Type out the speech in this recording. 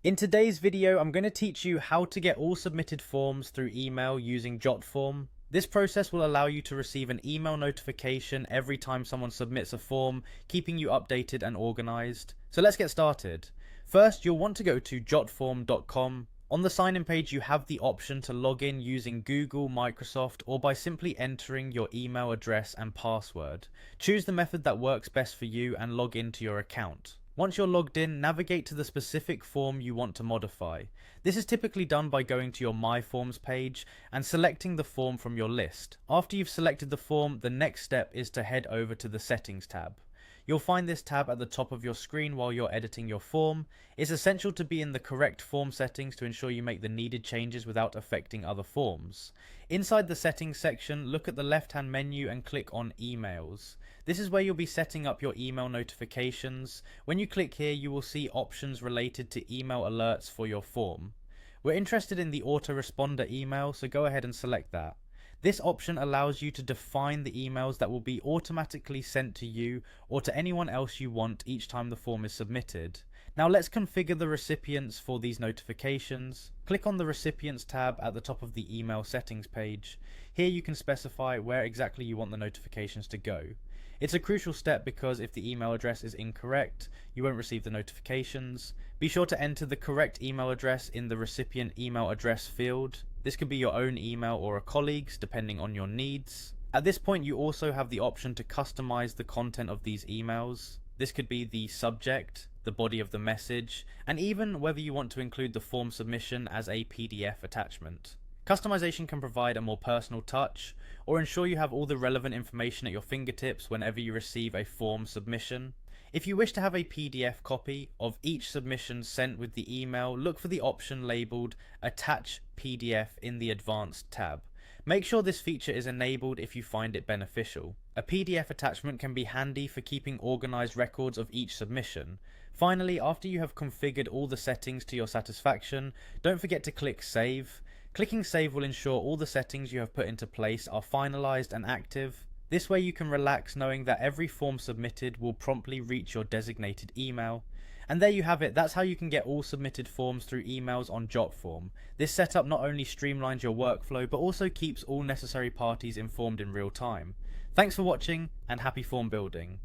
In today's video, I'm going to teach you how to get all submitted forms through email using Jotform. This process will allow you to receive an email notification every time someone submits a form, keeping you updated and organized. So let's get started. First, you'll want to go to jotform.com. On the sign-in page, you have the option to log in using Google, Microsoft, or by simply entering your email address and password. Choose the method that works best for you and log into your account. Once you're logged in, navigate to the specific form you want to modify. This is typically done by going to your My Forms page and selecting the form from your list. After you've selected the form, the next step is to head over to the Settings tab. You'll find this tab at the top of your screen while you're editing your form. It's essential to be in the correct form settings to ensure you make the needed changes without affecting other forms. Inside the settings section, look at the left-hand menu and click on Emails. This is where you'll be setting up your email notifications. When you click here, you will see options related to email alerts for your form. We're interested in the autoresponder email, so go ahead and select that. This option allows you to define the emails that will be automatically sent to you or to anyone else you want each time the form is submitted. Now let's configure the recipients for these notifications. Click on the Recipients tab at the top of the email settings page. Here you can specify where exactly you want the notifications to go. It's a crucial step because if the email address is incorrect, you won't receive the notifications. Be sure to enter the correct email address in the recipient email address field. This could be your own email or a colleague's, depending on your needs. At this point, you also have the option to customize the content of these emails. This could be the subject, the body of the message, and even whether you want to include the form submission as a PDF attachment. Customization can provide a more personal touch, or ensure you have all the relevant information at your fingertips whenever you receive a form submission. If you wish to have a PDF copy of each submission sent with the email, look for the option labeled Attach PDF in the Advanced tab. Make sure this feature is enabled if you find it beneficial. A PDF attachment can be handy for keeping organized records of each submission. Finally, after you have configured all the settings to your satisfaction, don't forget to click Save. Clicking Save will ensure all the settings you have put into place are finalized and active. This way you can relax knowing that every form submitted will promptly reach your designated email. And there you have it, that's how you can get all submitted forms through emails on Jotform. This setup not only streamlines your workflow, but also keeps all necessary parties informed in real time. Thanks for watching, and happy form building.